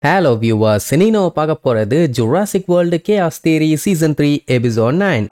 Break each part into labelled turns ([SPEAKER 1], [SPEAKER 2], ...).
[SPEAKER 1] Hello viewers, Sinino பார்க்க போறது Jurassic World Chaos Theory Season 3 Episode 9.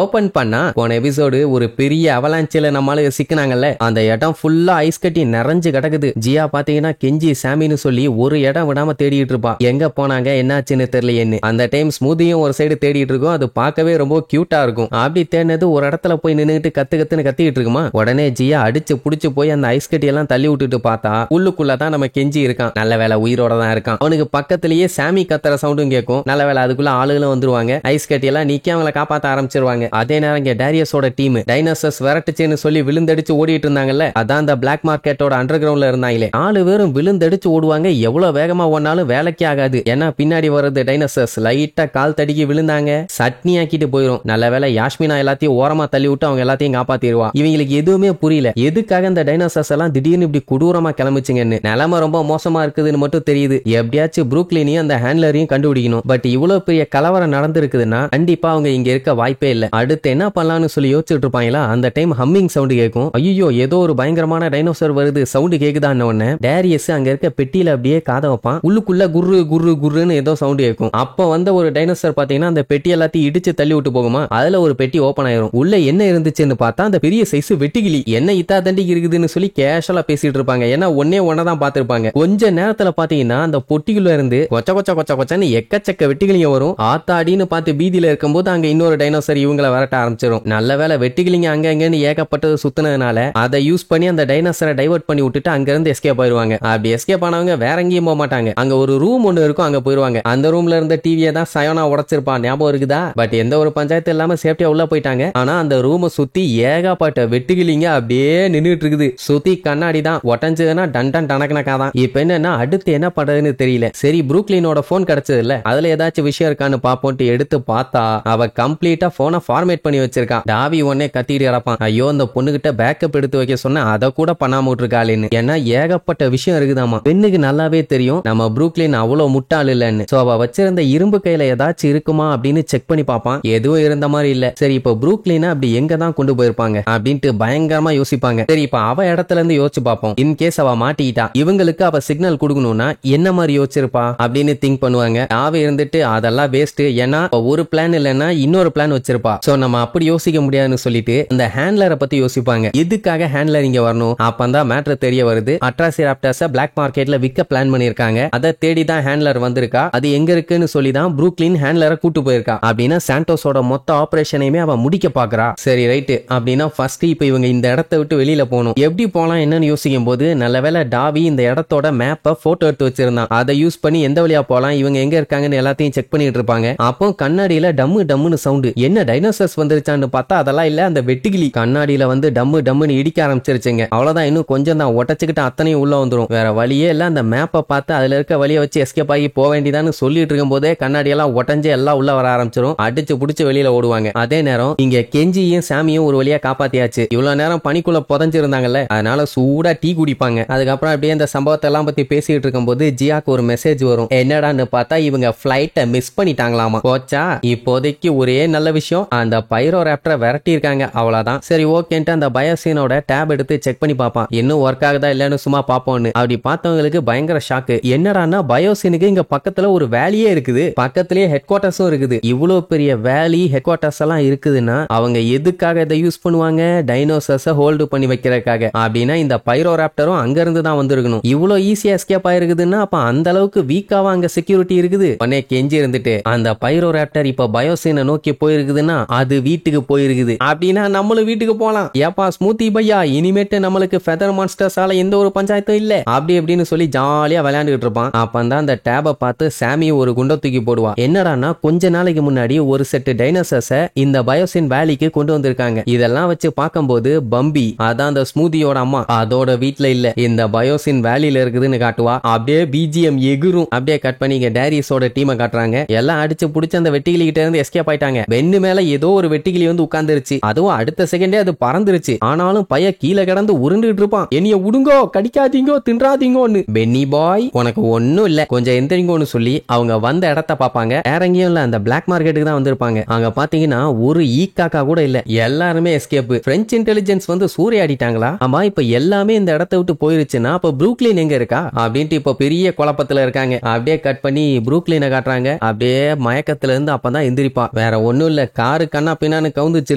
[SPEAKER 1] Open பண்ணா போன எபிசோடு ஒரு பெரிய அவலாஞ்சில நம்மளால சிக்கினாங்கல்ல, அந்த இடம் ஃபுல்லா ஐஸ் கட்டி நிறைஞ்சு கிடக்குது. ஜியா பாத்தீங்கன்னா கெஞ்சி சாமின்னு சொல்லி ஒரு இடம் விடாம தேடிட்டு இருப்பா. எங்க போனாங்க என்னாச்சுன்னு தெரியலையேன்னு. அந்த டைம் ஸ்மூதியும் ஒரு சைடு தேடிட்டு இருக்கும். அது பார்க்கவே ரொம்ப கியூட்டா இருக்கும். அப்படி தேடினது ஒரு இடத்துல போய் நின்னுட்டு கத்துன்னு கத்திட்டு இருக்குமா. உடனே ஜியா அடிச்சு புடிச்சு போய் அந்த ஐஸ் கட்டி எல்லாம் தள்ளி விட்டுட்டு பார்த்தா உள்ளுக்குள்ளதான் நம்ம கெஞ்சி இருக்கான். நல்ல வேலை உயிரோட தான் இருக்கான். அவனுக்கு பக்கத்திலேயே சாமி கத்துற சவுண்டும் கேட்கும். நல்ல வேலை அதுக்குள்ள ஆளுகளும் வந்துருவாங்க. ஐஸ் கட்டி எல்லாம் நீக்கி அவங்களை காப்பாத்த ஆரம்பிச்சிருவாங்க. அதே நேரம் இங்க டேரியஸோட டீம் டைனோசர்ஸ் விரட்டுச்சுன்னு சொல்லி விழுந்தடிச்சு ஓடிட்டு இருந்தாங்கல்ல, அதான் அந்த பிளாக் மார்க்கெட்டோட அண்டர் கிரவுண்ட்ல இருந்தாங்களே. 4 பேரும் விழுந்தடிச்சு ஓடுவாங்க. எவ்வளவு வேகமா ஓடினாலும் வேலைக்கே ஆகாது. ஏன்னா பின்னாடி வர்றது டைனோசர்ஸ் லைட்டா கால் தடிக்கி விழுந்தாங்க, சட்னி ஆக்கிட்டு போயிரும். நல்ல வேலை யாஸ்மினா எல்லாத்தையும் ஓரமா தள்ளி விட்டு அவங்க எல்லாத்தையும் காப்பாத்திடுவா. இவங்களுக்கு எதுவுமே புரியல, எதுக்காக இந்த டைனோசர்ஸ் எல்லாம் திடீர்னு இப்படி கொடூரமா கிளம்பிச்சுங்கன்னு. நிலைமை ரொம்ப மோசமா இருக்குதுன்னு மட்டும் தெரியுது. எப்படியாச்சும் ப்ரூக்லினையும் அந்த ஹேண்ட்லரையும் கண்டுபிடிக்கணும். பட் இவ்வளவு பெரிய கலவரம் நடந்திருக்குதுன்னா கண்டிப்பா அவங்க இங்க இருக்க வாய்ப்பே இல்ல. அடுத்து என்ன பண்ணலாம்னு சொல்லி யோசிச்சுட்டு இருப்பாங்களா. அந்த டைம் ஹம்மிங் சவுண்ட் கேட்கும். ஐயோ ஏதோ ஒரு பயங்கரமான டைனோசர் வருது சவுண்ட் கேக்குதான்னு உடனே டேரியஸ் அங்க இருக்க பெட்டியில அப்படியே காத வைப்பான். உள்ளுக்குள்ள குர்ரு குர்ரு குர்ருன்னு ஏதோ சவுண்ட் கேட்கும். அப்ப வந்த ஒரு டைனோசர் பாத்தீங்கன்னா அந்த பெட்டி எல்லாத்தையும் இடிச்சு தள்ளி விட்டு போகுமா. அதுல ஒரு பெட்டி ஓபன் ஆயிரும். உள்ள என்ன இருந்துச்சுன்னு பார்த்தா அந்த பெரிய சைஸ் வெட்டுக்கிளி. என்ன இத்தா தண்டிக்கு இருக்குதுன்னு சொல்லி கேஷுவலா பேசிட்டு இருப்பாங்க. ஏன்னா ஒன்னதான் பாத்துருப்பாங்க. கொஞ்ச நேரத்துல பாத்தீங்கன்னா அந்த பொட்டிக்குள்ள இருந்து கொச்ச கொச்ச கொச்ச கொச்சன்னு எக்கச்சக்க வெட்டுக்கிளிங்க வரும். ஆத்தாடின்னு பார்த்து பீதியில இருக்கும்போது அங்க இன்னொரு டைனோசர் இவங்களை விரட்ட ஆரம்பிச்சிடும். நல்ல வேலை வெட்டுக்கிளிங்க அங்க அங்கன்னு ஏகப்பட்டது சுத்தினதுனால அதை யூஸ் பண்ணி அந்த டைனோசரை டைவர்ட் பண்ணி விட்டுட்டு அங்க இருந்து எஸ்கேப் ஆயிருவாங்க. அப்படி எஸ்கேப் ஆனவங்க வேற எங்கேயும் போக மாட்டாங்க. அங்க ஒரு ரூம் ஒண்ணு இருக்கும், அங்க போயிருவாங்க. அந்த ரூம்ல இருந்த டிவியை தான் சயோனா உடைச்சிருப்பான், ஞாபகம் இருக்குதா? பட் எந்த ஒரு பஞ்சாயத்து இல்லாம சேஃப்டியா உள்ள போயிட்டாங்க. ஆனா அந்த ரூமை சுத்தி ஏகப்பட்ட வெட்டுக்கிளிங்க அப்படியே நின்றுட்டு இருக்குது. சுத்தி கண்ணாடி தான், உடஞ்சதுன்னா டன் டனக்கணக்காதான். இப்ப என்னன்னா அடுத்து என்ன பண்றதுன்னு தெரியல. சரி ப்ரூக்லினோட போன் கிடைச்சது இல்ல, அதுல ஏதாச்சும் விஷயம் இருக்கான்னு பாப்போன்ட்டு எடுத்து பார்த்தா அவ கம்ப்ளீட்டா போனை ஃபார்மேட் பண்ணி வச்சிருக்கா. டாவி உடனே கத்திட்டு கிடப்பான். ஐயோ அந்த பொண்ணுகிட்ட பேக்கப் எடுத்து வைக்க சொன்ன அதை கூட பண்ணாம விட்டுருக்காளுன்னு. ஏன்னா ஏகப்பட்ட விஷயம் இருக்குதாமா. பெண்ணுக்கு நல்லாவே தெரியும் நம்ம ப்ரூக்லின் அவ்வளவு முட்டாள் இல்லன்னு. சோ அவ வச்சிருந்த இரும்பு கையில ஏதாச்சும் இருக்குமா அப்படின்னு செக் பண்ணி பாப்பான். எதுவும் இருந்த மாதிரி இல்ல. சரி இப்ப ப்ரூக்லினை அப்படி எங்க தான் கொண்டு போயிருப்பாங்க அப்படின்ட்டு பயங்கரமா யோசிப்பாங்க. சரி இப்ப அவ இடத்துல இருந்து யோசிச்சு பாப்போம். இன்கேஸ் அவ மாட்டிக்கிட்டா இவங்களுக்கு அவ சிக்னல் கொடுக்கணும்னா என்ன மாதிரி யோசிச்சிருப்பா அப்படின்னு திங்க் பண்ணுவாங்க. அவ இருந்துட்டு அதெல்லாம் வேஸ்ட், ஏன்னா ஒரு பிளான் இல்லைன்னா இன்னொரு பிளான் வச்சிருப்பா. சோ நம்ம அப்படி யோசிக்க முடியாதுன்னு சொல்லிட்டு இந்த ஹேண்ட்லரை பத்தி யோசிப்பாங்க. எதுக்காக ஹேண்ட்லர் இங்க வரணும்? அப்பதான் மேட்டர் தெரிய வருது. அட்ராசிராப்டர்ஸ பிளாக் மார்க்கெட்ல விற்க பிளான் பண்ணிருக்காங்க. அதை தேடி தான் ஹேண்ட்லர் வந்திருக்கா. அது எங்க இருக்குன்னு சொல்லி தான் ப்ரூக்லின் ஹேண்ட்லரை கூட்டு போயிருக்கா. அப்படின்னா சாண்டோஸோட மொத்த ஆபரேஷனையுமே அவ முடிக்க பாக்குறா. சரி ரைட், அப்படின்னா ஃபர்ஸ்ட் இப்ப இவங்க இந்த இடத்தை விட்டு வெளியில போகணும். எப்படி போலாம் என்னன்னு யோசிக்கும் போது நல்லவேளை டாவி இந்த இடத்தோட மேப்பை போட்டோ எடுத்து வச்சிருந்தான். அதை யூஸ் பண்ணி எந்த வழியா போலாம், இவங்க எங்க இருக்காங்கன்னு எல்லாத்தையும் செக் பண்ணிட்டு இருப்பாங்க. அப்போ கண்ணாடியில டம்முன்னு சவுண்ட். என்ன டைனோசர்ஸ் வந்துருச்சான்னு பார்த்தா அதெல்லாம் இல்ல, அந்த வெட்டுக்கிளி கண்ணாடியில வந்து டம்முன்னு இடிக்க ஆரம்பிச்சிருச்சுங்க. அவ்வளவுதான், இன்னும் கொஞ்சம் தான் உடச்சுக்கிட்டு அத்தனையும் உள்ள வந்துரும். வேற வழியே இல்ல. அந்த மேப்பை பார்த்து அதுல இருக்க வழியை வச்சு எஸ்கேப் ஆகி போக வேண்டியதான்னு சொல்லிட்டு இருக்கும் போதே கண்ணாடி எல்லாம் உடஞ்சு எல்லாம் உள்ள வர ஆரம்பிச்சிடும். அடிச்சு புடிச்சு வெளியில ஓடுவாங்க. அதே நேரம் இங்க கெஞ்சியும் சாமியும் ஒரு வழியா காப்பாத்தியாச்சு. இவ்வளவு நேரம் பனிக்குள்ள புதஞ்சிருந்தாங்கல்ல, அதனால சூடா டீ குடிப்பாங்க. அதுக்கப்புறம் அப்படியே இந்த சம்பவத்தை எல்லாம் பத்தி பேசிட்டு இருக்கும் போது ஜியாக்கு ஒரு மெசேஜ் வரும். என்னடான்னு பார்த்தா இவங்க பிளைட்டை மிஸ் பண்ணிட்டாங்களாமா. போச்சா, இப்போதைக்கு ஒரே நல்ல விஷயம், அந்த பைரோராப்டரை விரட்டி இருக்காங்க, அவ்வளவுதான். சரி ஓகேன்ட்டு அந்த பயோசினோட டேப் எடுத்து செக் பண்ணி பார்ப்பான். இன்னும் ஒர்க் ஆகுதா இல்லன்னு சும்மா பாப்போம்னு. அப்படி பார்த்தவங்களுக்கு பயங்கர ஷாக்கு. என்னடான்னா பயோசினுக்கு இங்க பக்கத்துல ஒரு வேலியே இருக்குது, பக்கத்திலேயே ஹெட் குவார்டர்ஸும் இருக்குது. இவ்வளவு பெரிய வேலி ஹெட் குவார்டர்ஸ் எல்லாம் இருக்குதுன்னா அவங்க எதுக்காக இதை யூஸ் பண்ணுவாங்க? டைனோசர்ஸை ஹோல்டு பண்ணி வைக்கிறதுக்காக. அப்படின்னா இந்த பைரோராப்டரும் அங்க இருந்து தான் வந்திருக்கணும். இவ்வளவு ஈஸியா எஸ்கேப் ஆயிருக்குதுன்னா அப்ப அந்த அளவுக்கு வீக்காவா அங்க செக்யூரிட்டி இருக்குது. உடனே கெஞ்சி இருந்துட்டு அந்த பைரோராப்டர் இப்ப பயோசினை நோக்கி போயிருக்குதுன்னா அது வீட்டுக்கு போயிருக்குது. அப்படின்னா நம்மளும் வீட்டுக்கு போலாம். ஏப்பா ஸ்மூத்தி பையா, இனிமேட்டு நம்மளுக்கு ஃபெதர் மான்ஸ்டர்ஸால எந்த ஒரு பஞ்சாயத்தும் இல்ல அப்படி அப்படின்னு சொல்லி ஜாலியா விளையாண்டுட்டு இருப்பான். அப்பந்தான் அந்த டேபை பார்த்து சாமி ஒரு குண்டை தூக்கி போடுவா. என்னடான்னா கொஞ்ச நாளைக்கு முன்னாடி ஒரு செட் டைனோசர்ஸை இந்த பயோசின் வேலிக்கு கொண்டு வந்திருக்காங்க. இதெல்லாம் வச்சு பார்க்கும்போது பம்பி, அதான் அந்த ஸ்மூதியோட அம்மா, அதோட வீட்டுல இல்ல, இந்த பயோசின் வேலியில இருக்குதுன்னு காட்டுவா. அப்படியே பிஜிஎம் எகுரும். அப்படியே கட் பண்ணி டேரியஸோட டீமை காட்டுறாங்க. எல்லாம் அடிச்சு புடிச்சு அந்த வெட்டிக்கிட்ட இருந்து எஸ்கேப் ஆயிட்டாங்க. வெண்ணு மேல ஏதோ ஒரு வெட்டிக்கிளி வந்து உட்கார்ந்துருச்சு. அதுவும் அடுத்த செகண்டே அது பறந்துருச்சு. ஆனாலும் பைய கீழே கிடந்து உருண்டுட்டு இருப்பான். என்னைய உடுங்கோ, கடிக்காதீங்கோ, தின்றாதீங்கோன்னு. பென்னி பாய் உனக்கு ஒண்ணும் இல்ல, கொஞ்சம் எந்திரிங்கோன்னு சொல்லி அவங்க வந்த இடத்த பாப்பாங்க. வேற எங்கேயும் இல்ல, அந்த பிளாக் மார்க்கெட்டுக்கு தான் வந்திருப்பாங்க. அங்க பாத்தீங்கன்னா ஒரு ஈக்காக்கா கூட இல்ல, எல்லாருமே எஸ்கேப். பிரெஞ்சு இன்டெலிஜென்ஸ் வந்து சூறையாடிட்டாங்களா? ஆமா, இப்ப எல்லாமே இந்த இடத்த விட்டு போயிருச்சுன்னா அப்ப ப்ரூக்லின் எங்க இருக்கா அப்படின்ட்டு இப்ப பெரிய குழப்பத்துல இருக்காங்க. அப்படியே கட் பண்ணி ப்ரூக்லினை காட்டுறாங்க. அப்படியே மயக்கத்துல இருந்து அப்பதான் எந்திரிப்பா. வேற ஒண்ணும் இல்ல, காரு கண்ணா பின்னான்னு கவுந்துச்சு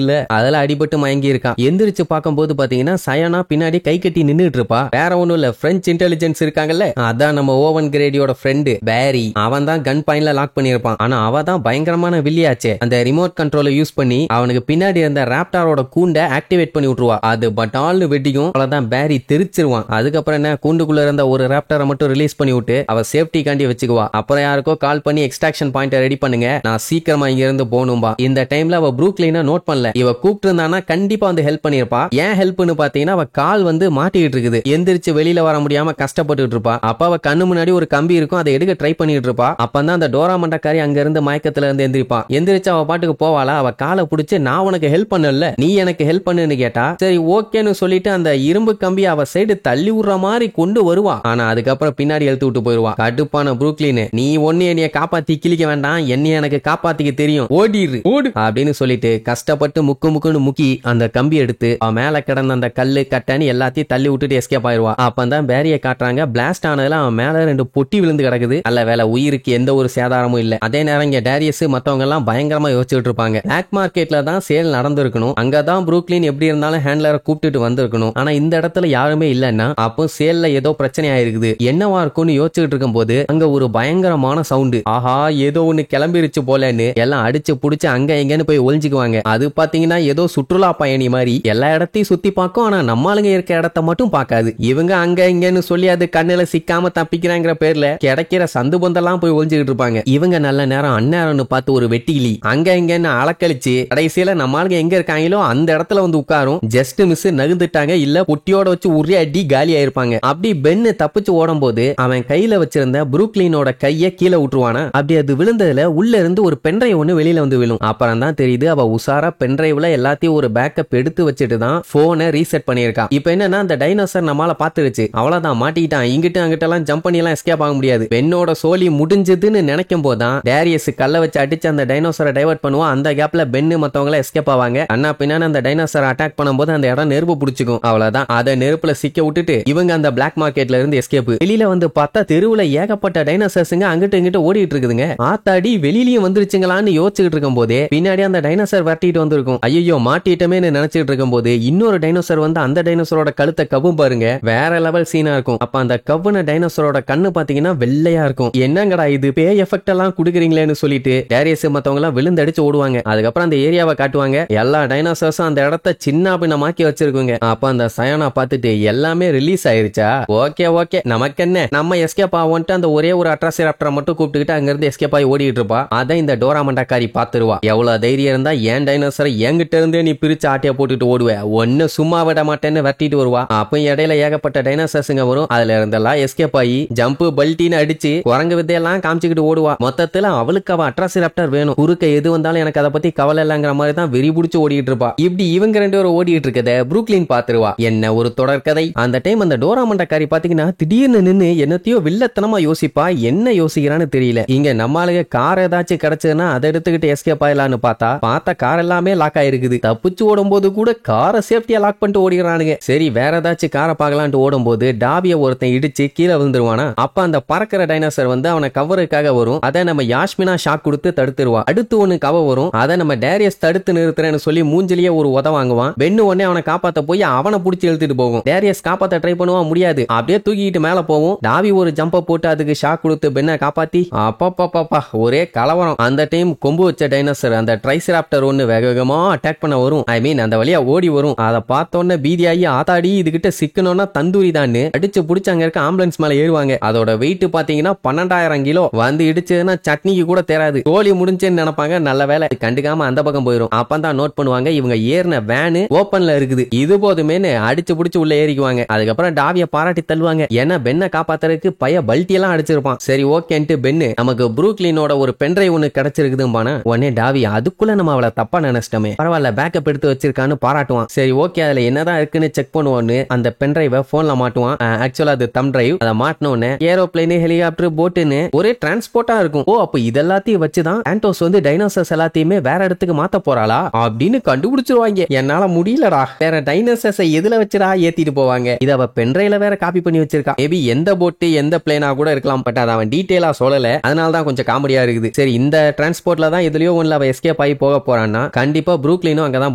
[SPEAKER 1] இல்ல, அதுல அடிபட்டு மயங்கி இருக்கான். எந்திரிச்சு பார்க்கும்போது பாத்தீங்கன்னா சயனா பின்னாடி கை கட்டி நின்னுட்டு இருப்பா. வேற ஒண்ணும் இல்ல, பிரெஞ்சு இன்டெலிஜென்ஸ் இருக்காங்கல்ல, அதான் நம்ம ஓவன் கிரேடியோட ஃப்ரெண்டு பேரி. அவன் தான் கன் பாயிண்ட்ல லாக் பண்ணிருப்பான். ஆனா அவ தான் பயங்கரமான வில்லியாச்சே. அந்த ரிமோட் கண்ட்ரோலை யூஸ் பண்ணி அவனுக்கு பின்னாடி இருந்த ராப்டாரோட கூண்டை ஆக்டிவேட் பண்ணி விட்டுருவா. அது பட்டால்னு வெட்டிக்கும். அவ்வளவுதான், பேரி தெரிச்சிருவான். அதுக்கப்புறம் என்ன, கூண்டுக்குள்ள இருந்த ஒரு ராப்டாரை மட்டும் ரிலீஸ் பண்ணி விட்டு அவ சேஃப்டி காண்டி வச்சுக்குவா. அப்புறம் யாருக்கோ கால் பண்ணி எக்ஸ்ட்ராக்ஷன் பாயிண்ட் ரெடி பண்ணுங்க, நான் சீக்கிரமா இங்க இருந்து போகணும்பா. இந்த டைம்ல அவ ப்ரூக்லினை நோட் பண்ணல. இவ கூப்பிட்டு இருந்தானா கண்டிப்பா வந்து ஹெல்ப் பண்ணிருப்பா. ஏன் ஹெல்ப்னு பாத்தீங்கன்னா அவ கால் வந்து மாட்டிட்டு இருக்குது. எந்திரிச்சு வெளியில வர முடியாம கஷ்டப்பட்டு இருப்பா. அப்ப அவ கண்ணு முன்னாடி ஒரு கம்பி இருக்கும், அதை எடுக்க ட்ரை பண்ணிட்டு இருப்பா. அப்பதான் அந்த டோரா மண்டக்காரி அங்க இருந்து மயக்கத்துல இருந்து எந்திரிப்பா. எந்திரிச்சு அவ பாட்டுக்கு போவாளா, அவ காலை பிடிச்சு நான் உனக்கு ஹெல்ப் பண்ணல, நீ எனக்கு ஹெல்ப் பண்ணுன்னு கேட்டா சரி ஓகேன்னு சொல்லிட்டு அந்த இரும்பு கம்பி அவ சைடு தள்ளி விடுற மாதிரி கொண்டு வருவா. ஆனா அதுக்கப்புறம் பின்னாடி எழுத்து விட்டு போயிருவா. கடுப்பான ப்ரூக்லின், நீ ஒன்னு என்னைய காப்பாத்தி கிளிக்க வேண்டாம், என்னைய எனக்கு காப்பாத்திக்க தெரியும், ஓடிரு ஓடு அப்படின்னு சொல்லிட்டு கஷ்டப்பட்டு முக்குன்னு முக்கி அந்த கம்பி எடுத்து அவன் மேல கிடந்த அந்த கல்லு கட்டன்னு எல்லாத்தையும் தள்ளி விட்டுட்டு எஸ்கேப் ஆயிருவா. அப்பதான் பேரிய காட்டுறாங்க. பிளாஸ்ட் ஆனதுல அவன் மேல 2 பொட்டி விழுந்து கிடக்குது. அல்ல வேலை, உயிருக்கு எந்த ஒரு சேதாரமும் இல்ல. அதே நேரம் இங்க டேரியஸ் மத்தவங்க எல்லாம் பயங்கரமா யோசிச்சுட்டு இருப்பாங்க. பிளாக் மார்க்கெட்ல தான் சேல் நடந்திருக்கணும், அங்கதான் ப்ரூக்லின் எப்படி இருந்தாலும் ஹேண்ட்லரை கூப்பிட்டு வந்திருக்கணும். ஆனா இந்த இடத்துல யாருமே இல்லன்னா அப்போ சேல்ல ஏதோ பிரச்சனை ஆயிருக்குது, என்னவா இருக்கும்னு யோசிச்சுட்டு இருக்கும் போது அங்க ஒரு பயங்கரமான சவுண்டு. ஆஹா, ஏதோ ஒண்ணு கிளம்பிருச்சு போலன்னு எல்லாம் அடிச்சு புடிச்சு அங்க எங்கன்னு போய் ஒளிஞ்சுக்குவாங்க. அது பாத்தீங்கன்னா ஏதோ சுற்றுலா பயணி மாதிரி எல்லா இடத்தையும் சுத்தி பார்க்கும். ஆனா நம்மளுங்க இருக்க இடத்த மட்டும் பார்க்காது. இவங்க அங்க இங்கன்னு சொல்லி அது கண்ணுல சிக்காம தப்பிக்கிறாங்கிற பேர்ல கிடைக்கிற சந்து பொந்தெல்லாம் போய் ஒளிஞ்சுக்கிட்டு இருப்பாங்க. இவங்க நல்ல நேரம் அந்நேரம்னு பார்த்து ஒரு வெட்டிகிளி அங்க இங்கன்னு அளக்கழிச்சு கடைசியில நம்மளுங்க எங்க இருக்காங்களோ அந்த இடத்துல வந்து உட்காரும். ஜஸ்ட் மிஸ் நகுந்துட்டாங்க, இல்ல பொட்டியோட வச்சு உரிய அடி காலி ஆயிருப்பாங்க. அப்படி பென்னு தப்பிச்சு ஓடும் போது அவன் கையில வச்சிருந்த ப்ரூக்லினோட கைய கீழே விட்டுருவானா. அப்படி அது விழுந்ததுல உள்ள இருந்து ஒரு பென்ட்ரைவ் ஒண்ணு வெளியில வந்து விழும். அப்புறம் தான் தெரியுது அவ உசாரா பென்ட்ரைவ்ல எல்லாத்தையும் ஒரு பேக்கப் எடுத்து வச்சுட்டு தான் போனை ரீசெட் பண்ணிருக்கா. இப்ப என்னன்னா அந்த டைனோசர் நம்மால பாத்துருச்சு, அவ்வளவுதான் மாட்டிக்கிட்டான். இங்கிட்டு அங்கிட்ட எல்லாம் ஜம்ப் பண்ணி எல்லாம் எஸ்கேப் ஆக முடியாது. பென்னோட சோலி முடிஞ்சதுன்னு நினைக்கும் போதுதான் டேரியஸ் கல்ல வச்சு அடிச்சு அந்த டைனோசரை டைவர்ட் பண்ணுவா. அந்த கேப்ல பென்னு மத்தவங்க எஸ்கேப் ஆவாங்க. அண்ணா பின்னாடி அந்த டைனோசர் அட்டாக் பண்ணும்போது அந்த இடம் நெருப்பு பிடிச்சிக்கும். அவ்வளவுதான், அதை நெருப்புல சிக்க விட்டுட்டு இவங்க அந்த பிளாக் மார்க்கெட்ல இருந்து எஸ்கேப். வெளியில வந்து பார்த்தா தெருவுல ஏகப்பட்ட டைனோசர்ஸ்ங்க அங்கிட்டு இங்கிட்டு ஓடிட்டு இருக்குதுங்க. ஆத்தாடி வெளியிலயும் வந்துருச்சுங்களான்னு யோசிச்சுட்டு இருக்கும் போதே பின்னாடி அந்த டைனோசர் வரட்டிட்டு வந்திருக்கும். ஐயோ மாட்டிட்டமே நினைச்சிட்டு இருக்கும் போது இன்னொரு டைனோசர் வந்து அந்த டைனோசரோட கழுத்தை கவ்வும் பாருங்க, வேற லெவல் சீனா இருக்கும். அப்ப அந்த கவ்வுன டைனோசரோட கண்ணு பாத்தீங்கன்னா வெள்ளையா இருக்கும். என்னங்கடா இது பேய் எஃபெக்ட் எல்லாம் குடுக்குறீங்களேன்னு சொல்லிட்டு டேரியஸ் மத்தவங்க எல்லாம் விழுந்தடிச்சு ஓடுவாங்க. அதுக்கப்புறம் அந்த ஏரியாவை காட்டுவாங்க. எல்லா டைனோசர்ஸும் அந்த இடத்த சின்ன பின்னமாக்கி வச்சிருக்குங்க. அப்ப அந்த சயனா பார்த்துட்டு எல்லாமே ரிலீஸ் ஆயிருச்சா, ஓகே ஓகே நமக்கு என்ன, நம்ம எஸ்கேப் ஆவோன்ட்டு அந்த ஒரே ஒரு அட்ராசிராப்டரை மட்டும் கூப்பிட்டுக்கிட்டு அங்க இருந்து எஸ்கேப் ஆகி ஓடிட்டு இருப்பா. அதை இந்த டோரா மண்டக்காரி பாத்துருவா. எவ்வளவு தைரியம் இருந்தா ஏன் டைனோசரை என்கிட்ட இருந்தே நீ பிரிச்சு ஆட்டிய போட்டுட்டு ஓடுவ, ஒன்னு சும்மா விட மாட்டேன்னு வரட்டிட்டு வருவா. அப்ப இடையில ஏகப்பட்ட டைனோசர்ஸ்ங்க வரும். அதுல இருந்தெல்லாம் எஸ்கேப் ஆகி ஜம்ப் பல்ட்டின்னு அடிச்சு குரங்கு வித்தையெல்லாம் காமிச்சுக்கிட்டு ஓடுவா. மொத்தத்துல அவளுக்கு அவ அட்ராசிராப்டர் வேணும், குறுக்க எது வந்தாலும் எனக்கு அதை பத்தி கவலை இல்லங்கிற மாதிரி தான் வெறி பிடிச்சு ஓடிட்டு இருப்பா. இப்படி இவங்க 2 பேரும் ஓடிட்டு இருக்கத ப்ரூக்லின் பாத்துருவா. என்ன ஒரு தொடர்கதை. அந்த டைம் அந்த டோரா மண்டக்காரி பாத்தீங்கன்னா திடீர்னு நின்னு என்னத்தையோ வில்லத்தனமா யோசிப்பா. என்ன யோசிக்கிறான்னு தெரியல. இங்க நம்மளுக்கு கார் ஏதாச்சும் கிடைச்சதுன்னா அதை எடுத்துக்கிட்டு எஸ்கேப் ஆயிடலான்னு பார்த்தா கார் எல்லாமே லாக் ஆயிருக்குது. தப்பிச்சு ஓடும் போது கூட காரை சேஃப்டியா லாக் பண்ணிட்டு ஓடிக்கிறானுங்க. சரி வேற ஏதாச்சும் காரை பார்க்கலான்ட்டு ஓடும் போது டாபிய ஒருத்தன் இடிச்சு கீழே விழுந்துருவானா. அப்ப அந்த பறக்கிற டைனோசர் வந்து அவனை கவருக்காக வரும். அதை நம்ம யாஸ்மினா ஷாக் கொடுத்து தடுத்துருவா. அடுத்து ஒண்ணு கவ வரும். அதை நம்ம டேரியஸ் தடுத்து நிறுத்துறேன்னு சொல்லி மூஞ்சிலேயே ஒரு உத வாங்குவான். பென்னு உடனே அவனை காப்பாத்த போய் அவனை புடிச்சு இழுத்துட்டு போகும். டேரியஸ் காப்பாத்த ட்ரை பண்ணுவான், முடியாது. அப்படியே தூக்கிட்டு மேல போவும். டாவி ஒரு ஜம்ப போட்டு அதுக்கு ஷாக் கொடுத்து பென்னை காப்பாத்தி அப்பா ஒரே கலவரம். அந்த டைம் கொம்பு வச்ச டைனோசர் அந்த ட்ரைசராப்டர் ஒன்னு வேக வேகமா அட்டாக் பண்ண வரும். ஐ மீன் அந்த வழியா ஓடி வரும். அதை பார்த்தோன்னே பீதியாகி ஆத்தாடி இதுகிட்ட சிக்கணும்னா தந்தூரி தான் அடிச்சு புடிச்சு அங்க இருக்க ஆம்புலன்ஸ் மேல ஏறுவாங்க. அதோட வெயிட் பாத்தீங்கன்னா 12,000 கிலோ. வந்து இடிச்சதுன்னா சட்னிக்கு கூட தேராது. தோழி முடிஞ்சேன்னு நினைப்பாங்க. நல்ல வேலை கண்டுக்காம அந்த பக்கம் போயிரும். அப்பதான் நோட் பண்ணுவாங்க இவங்க ஏறின வேனு ஓபன்ல இருக்குது, இது போதுமேனு அடிச்சு புடிச்சு உள்ள ஏறிக்குவாங்க. அதுக்கப்புறம் டாவிய பாராட்டி தள்ளுவாங்க. ஏன்னா பென்னை காப்பாத்துறதுக்கு பைய பல்ட்டி எல்லாம் அடிச்சிருப்பான். சரி ஓகேன்ட்டு பென்னு நமக்கு ப்ரூக்லினோட ஒரு பென்ட்ரைவ் ஒண்ணு கிடைச்சிருக்குதும்பான. உடனே டாவி அதுக்குள்ள அதுக்குள்ள நம்ம அவளை தப்பா நினைச்சிட்டோமே, பரவாயில்ல பேக்கப் எடுத்து வச்சிருக்கான்னு பாராட்டுவான். சரி ஓகே அதுல என்னதான் இருக்குன்னு செக் பண்ணுவோன்னு அந்த பென் டிரைவ போன்ல மாட்டுவான். ஆக்சுவலா அது தம் டிரைவ். அதை மாட்டினோன்னு ஏரோப்ளைன் ஹெலிகாப்டர் போட்டுன்னு ஒரே டிரான்ஸ்போர்ட்டா இருக்கும். ஓ அப்ப இதெல்லாத்தையும் வச்சுதான் சாண்டோஸ் வந்து டைனோசர்ஸ் எல்லாத்தையுமே வேற இடத்துக்கு மாத்த போறாளா அப்படின்னு கண்டுபிடிச்சிருவாங்க. என்னால முடியலடா, வேற டைனோசர்ஸ் எதுல வச்சுடா ஏத்திட்டு போவாங்க. இத அவ பென்ட்ரைவ்ல வேற காப்பி பண்ணி வச்சிருக்கா. மேபி எந்த போட்டு எந்த பிளேனா கூட இருக்கலாம், பட் அவன் டீடைலா சொல்லல. அதனால தான் கொஞ்சம் காமெடியா இருக்குது. சரி இந்த டிரான்ஸ்போர்ட்ல தான் எதுலயோ ஒண்ணுல அவ எஸ்கேப் ஆகி போக போறான்னா கண்டிப்பா ப்ரூக்லினும் அங்கதான்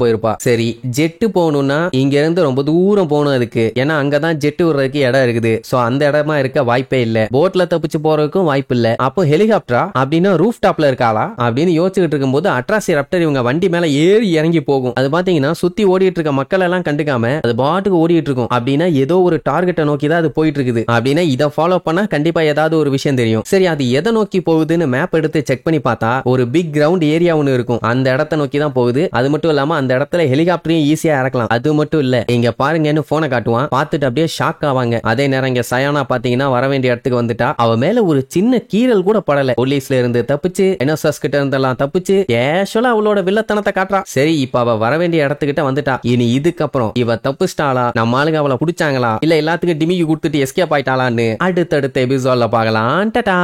[SPEAKER 1] போயிருப்பா. சரி ஜெட்டு போகணும்னா இங்க இருந்து ரொம்ப தூரம் போகணும் அதுக்கு, ஏன்னா அங்கதான் ஜெட்டு விடுறதுக்கு இடம் இருக்குது. சோ அந்த இடமா இருக்க வாய்ப்பே இல்ல. போட்ல தப்பிச்சு போறதுக்கும் வாய்ப்பு இல்ல. அப்போ ஹெலிகாப்டரா அப்படின்னா ரூஃப் டாப்ல இருக்காளா அப்படின்னு யோசிச்சுட்டு இருக்கும்போது அட்ராசி ராப்டர் இவங்க வண்டி மேல ஏறி இறங்கி போகும். அது பாத்தீங்கன்னா சுத்தி ஓடிட்டு இருக்க மக்கள் எல்லாம் கண்டுக்காம அது பாட்டுக்கு ஓடிட்டு இருக்கும். அப்படின்னா ஏதோ ஒரு டார்கெட்டை நோக்கி தான் அது போயிட்டு இருக்குது. அப்படின்னா இதை ஃபாலோ பண்ணா கண்டிப்பா ஏதாவது ஒரு விஷயம் தெரியும். சரி அது எதை நோக்கி போகுதுன்னு மேப் எடுத்து செக் பண்ணி பார்த்தா ஒரு பிக் கிரவுண்ட் ஏரியா ஒன்னு இருக்கும். அந்த இடத்தை நோக்கி தான் போகுது. அது மட்டும் இல்லாம அந்த இடத்துல ஹெலிகாப்டரையும் ஈஸியா இறக்கலாம். அது மட்டும் இல்ல இங்க பாருங்கன்னு போனை காட்டுவான். பார்த்துட்டு அப்படியே ஷாக் ஆவாங்க. அதே நேரம் இங்க சயானா பாத்தீங்கன்னா வர வேண்டிய இடத்துக்கு வந்துட்டா. அவ மேல ஒரு சின்ன கீறல் கூட படல. போலீஸ்ல இருந்து தப்பிச்சு என்எஸ்எஸ் கிட்ட இருந்தெல்லாம் தப்பிச்சு கேஷுவலா அவளோட வில்லத்தனத்தை காட்டுறா. சரி இப்ப அவ வர வேண்டிய இடத்துக்கிட்ட வந்துட்டா. இனி இதுக்கப்புறம் இவ தப்புஸ்டாளா, நம்ம ஆளுங்க அவளை பிடிச்சாங்களா, இல்ல எல்லாத்துக்கும் டிமிக்கு கொடுத்துட்டு எஸ்கேப் ஆயிட்டாளான்னு அடுத்தடுத்த எபிசோட்ல பார்க்கலாம். டடா.